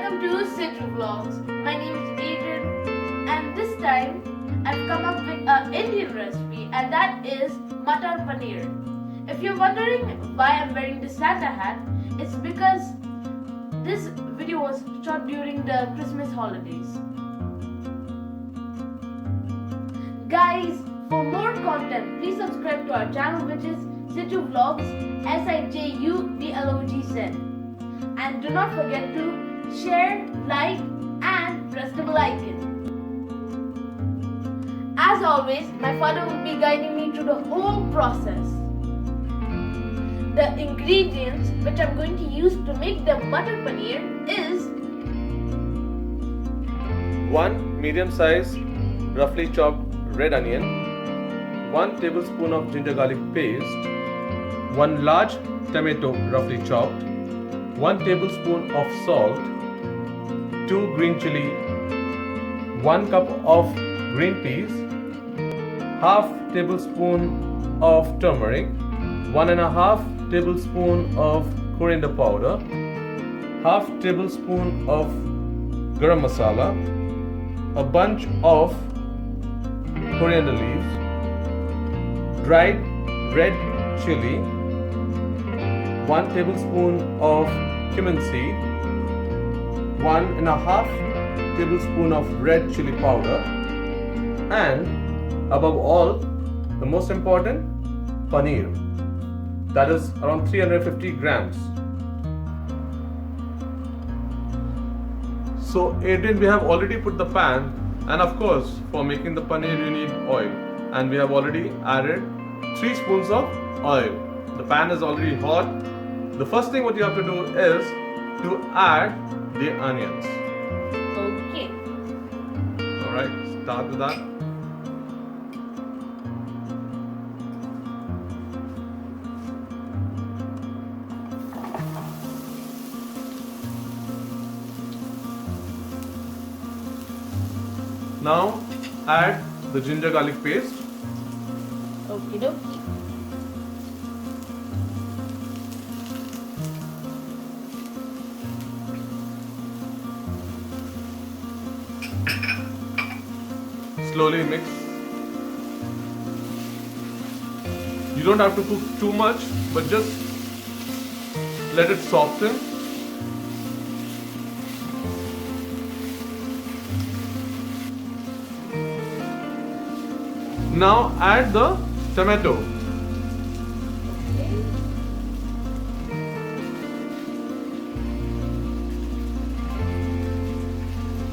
Welcome to Citru Vlogs. My name is Adrian and this time I've come up with an Indian recipe and that is Matar Paneer. If you're wondering why I'm wearing this Santa hat, it's because this video was shot during the Christmas holidays. Guys, for more content, please subscribe to our channel which is Citru Vlogs, SIJUVLOGZ. And do not forget to share, like and press the bell icon. As always, my father will be guiding me through the whole process. The ingredients which I'm going to use to make the Matar Paneer is 1 medium size roughly chopped red onion, 1 tablespoon of ginger garlic paste, 1 large tomato roughly chopped, 1 tablespoon of salt, 2 green chili, 1 cup of green peas, half tablespoon of turmeric, 1.5 tablespoon of coriander powder, half tablespoon of garam masala, a bunch of coriander leaves, dried red chili, 1 tablespoon of cumin seed, 1.5 tablespoon of red chili powder, and above all, the most important, paneer. That is around 350 grams. So Adrian, we have already put the pan, and of course for making the paneer you need oil, and we have already added 3 spoons of oil. The pan is already hot. The first thing what you have to do is to add the onions. okay. Alright, start with that. Now add the ginger garlic paste. Okie dokie. Slowly mix. You don't have to cook too much, but just let it soften. Now add the tomato.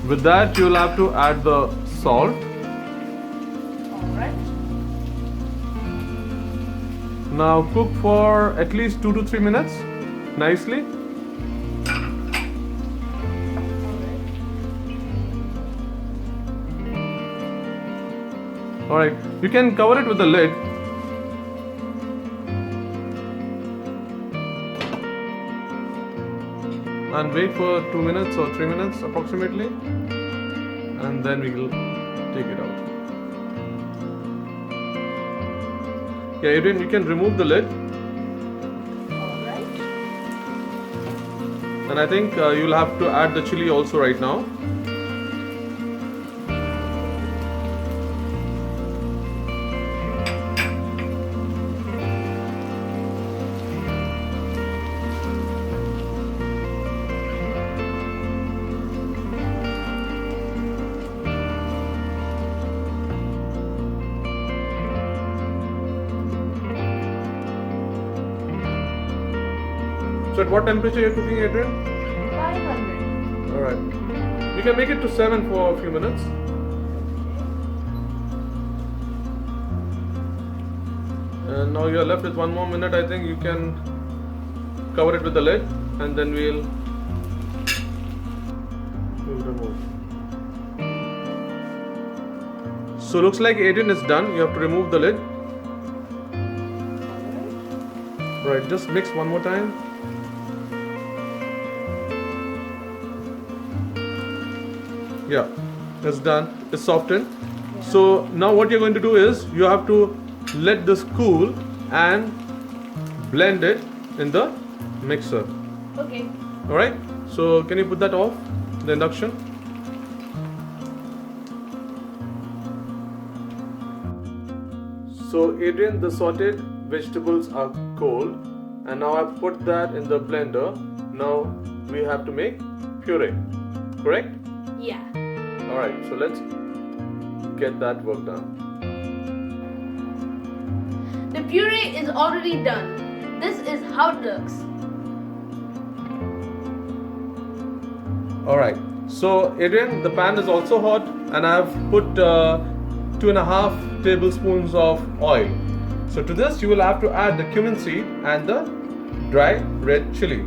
With that, you'll have to add the salt. Alright. Now cook for at least 2 to 3 minutes nicely. Alright, you can cover it with the lid. And wait for 2 minutes or 3 minutes approximately. And then we will take it out. Yeah, Adrian, you can remove the lid. Alright. And I think you'll have to add the chili also right now. So at what temperature you're cooking, Adrian? 500. Alright. You can make it to 7 for a few minutes. And now you're left with 1 more minute. I think you can cover it with the lid, and then we'll remove. So looks like Adrian is done. You have to remove the lid. Right, just mix one more time. Yeah, it's done. It's softened. So now what you're going to do is you have to let this cool and blend it in the mixer. Okay. Alright, so can you put that off? the induction. So Adrian, the sauteed vegetables are cold, and now I've put that in the blender. Now we have to make puree, correct? Yeah. Alright, so let's get that work done. The puree is already done. This is how it looks. Alright, so Adrian, the pan is also hot, and I've put 2.5 tablespoons of oil. So to this you will have to add the cumin seed and the dry red chili.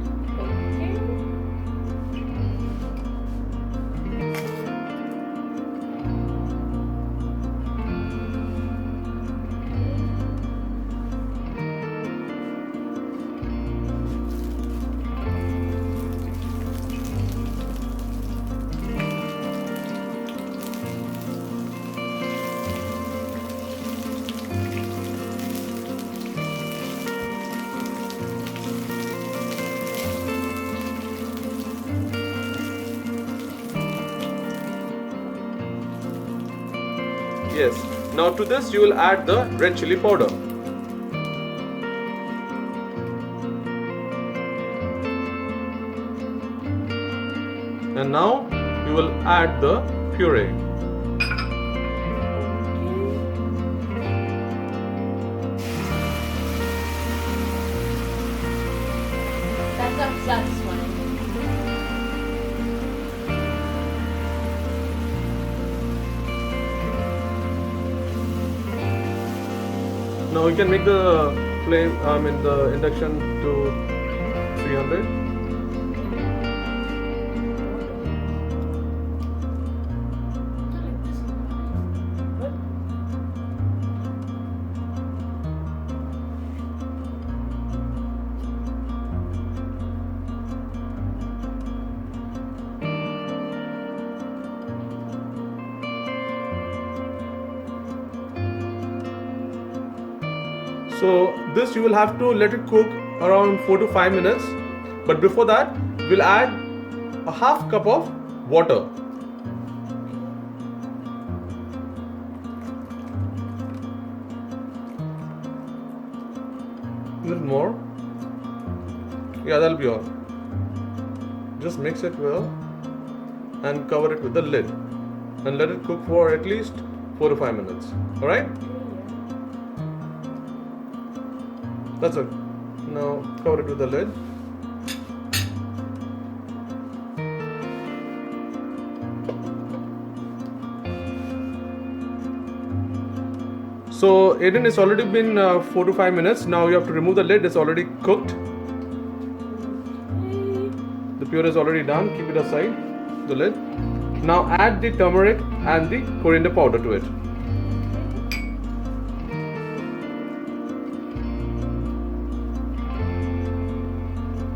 Yes. Now to this you will add the red chili powder. And now you will add the puree. That sounds satisfying. Now you can make the flame, the induction to 300. So this you will have to let it cook around 4 to 5 minutes. But before that, we'll add a half cup of water. A little more. Yeah, that'll be all. Just mix it well and cover it with the lid and let it cook for at least 4 to 5 minutes. Alright? That's it. Now cover it with the lid. So Aiden, it's already been 4 to 5 minutes. Now you have to remove the lid. It's already cooked. The puree is already done. Keep it aside, the lid. Now add the turmeric and the coriander powder to it.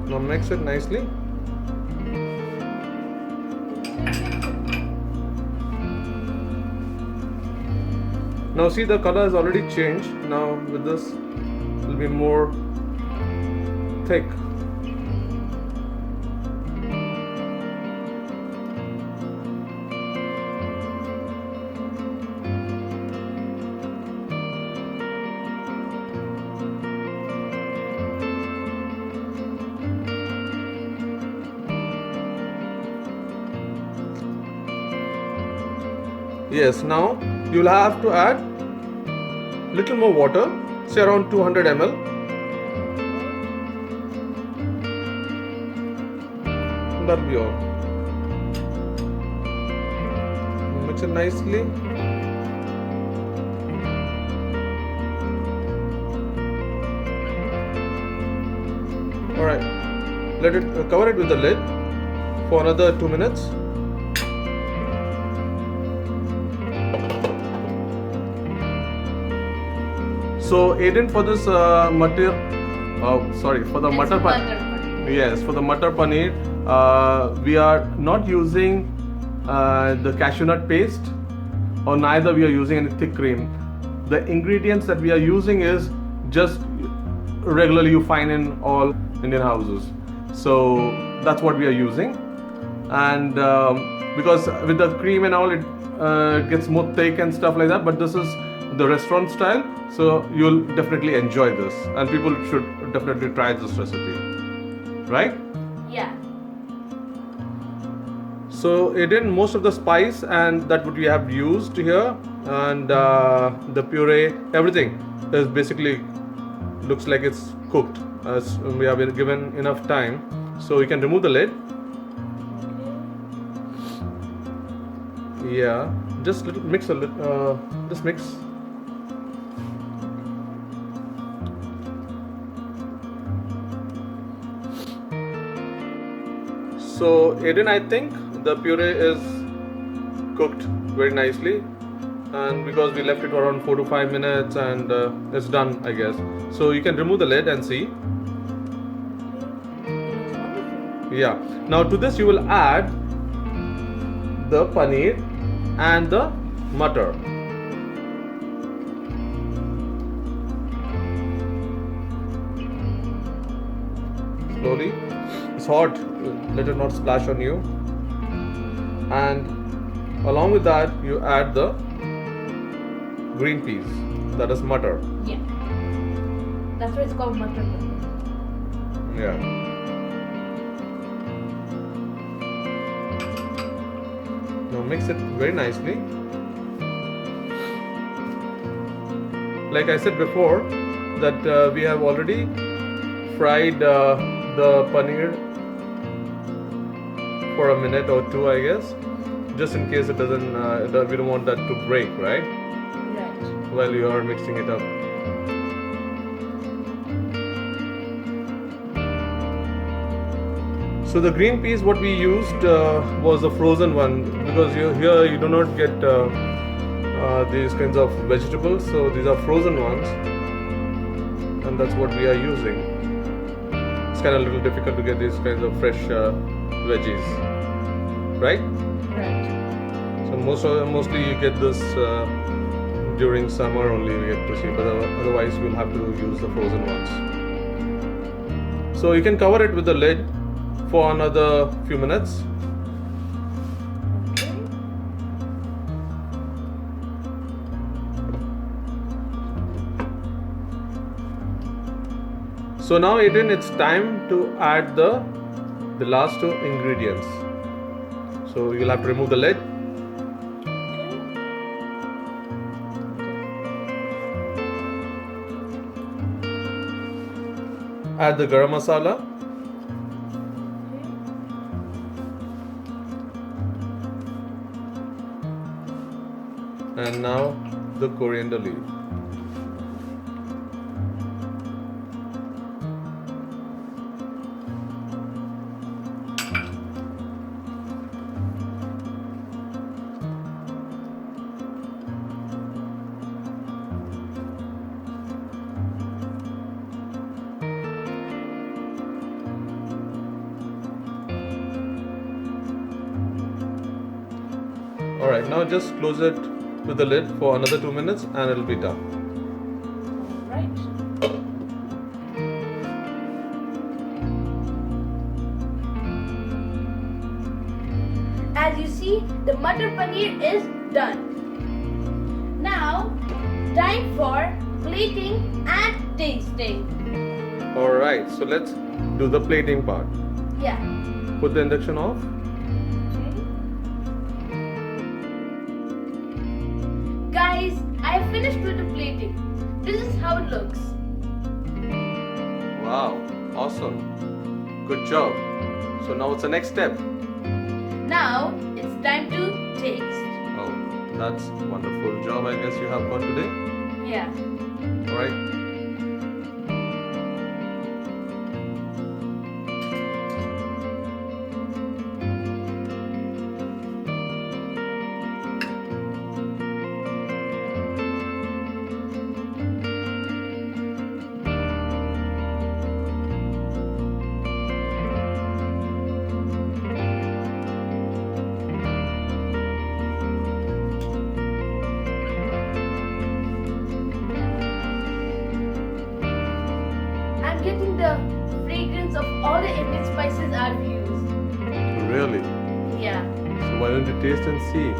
Now mix it nicely. Now see, the color has already changed. Now with this it will be more thick. Yes, now you will have to add little more water, say around 200 ml. That'll be all. Mix it nicely. Alright, let it cover it with the lid for another 2 minutes. So Aiden, for this for the matar paneer. Yes, for the matar paneer, we are not using the cashew nut paste, or neither we are using any thick cream. The ingredients that we are using is just regularly you find in all Indian houses. So that's what we are using. and because with the cream and all, it gets more thick and stuff like that. But this is the restaurant style, so you'll definitely enjoy this, and people should definitely try this recipe, right? Yeah. So Eden, most of the spice and that what we have used here, and the puree, everything is basically looks like it's cooked, as we have been given enough time. So you can remove the lid. Yeah, just little mix a little, just mix. So Eden, I think the puree is cooked very nicely, and because we left it around 4 to 5 minutes, and it's done, I guess. So you can remove the lid and see. Yeah. Now to this you will add the paneer and the matar. Slowly. It's hot. Let it not splash on you. And along with that, you add the green peas. That is matar. Yeah. That's why it's called matar paneer. Yeah. Now mix it very nicely. Like I said before, that we have already fried the paneer for a minute or two, I guess, just in case it doesn't. We don't want that to break, right? Right. While you are mixing it up. So the green peas what we used was the frozen one, because here you do not get these kinds of vegetables, so these are frozen ones, and that's what we are using. It's kind of a little difficult to get these kinds of fresh veggies, right? Right. So mostly you get this during summer only we get to see, but otherwise we'll have to use the frozen ones. So you can cover it with the lid for another few minutes. Okay. So now Eden, it's time to add the last two ingredients. So you'll have to remove the lid. Add the garam masala. And now the coriander leaf. Alright, now just close it with the lid for another 2 minutes and it'll be done. Right. As you see, the matar paneer is done. Now, time for plating and tasting. Alright, so let's do the plating part. Yeah. Put the induction off. Guys, I have finished with the plating. This is how it looks. Wow, awesome. Good job. So now what's the next step? Now, it's time to taste. Oh, that's wonderful job I guess you have got today. Yeah. Alright. I'm getting the fragrance of all the Indian spices I've used. Really? why don't you taste and see?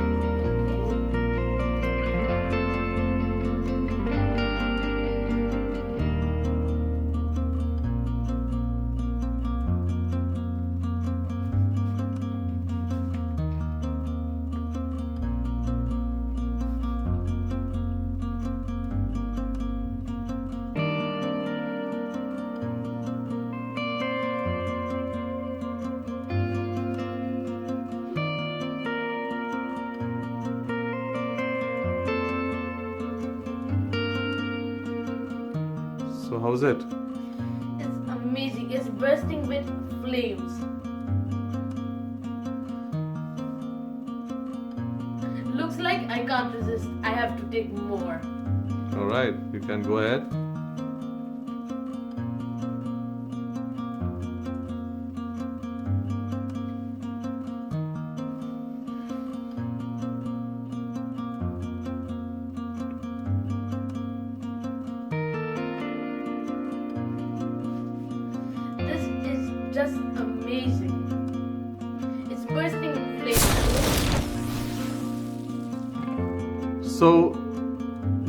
So how's it? It's amazing. It's bursting with flames. Looks like I can't resist. I have to take more. Alright, you can go ahead. This is just amazing. It's bursting with flames. So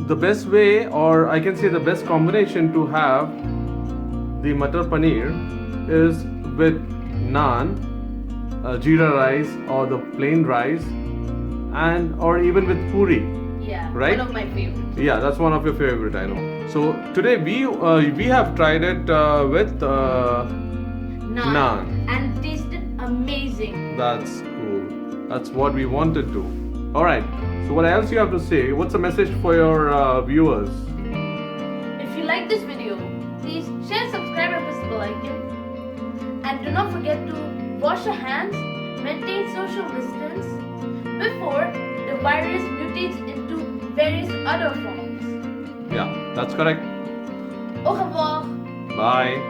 the best way, or I can say the best combination to have the Matar Paneer is with naan, jeera rice or the plain rice, and or even with puri. Yeah, Right? one of my favorites. Yeah, that's one of your favorite, I know. So today we have tried it with naan. And tasted amazing. That's cool. That's what we wanted to. All right. So what else you have to say? What's the message for your viewers? If you like this video, please share, subscribe and press the bell icon. And do not forget to wash your hands, maintain social distance before the virus mutates into various other forms. Yeah, that's correct. Au revoir. Bye.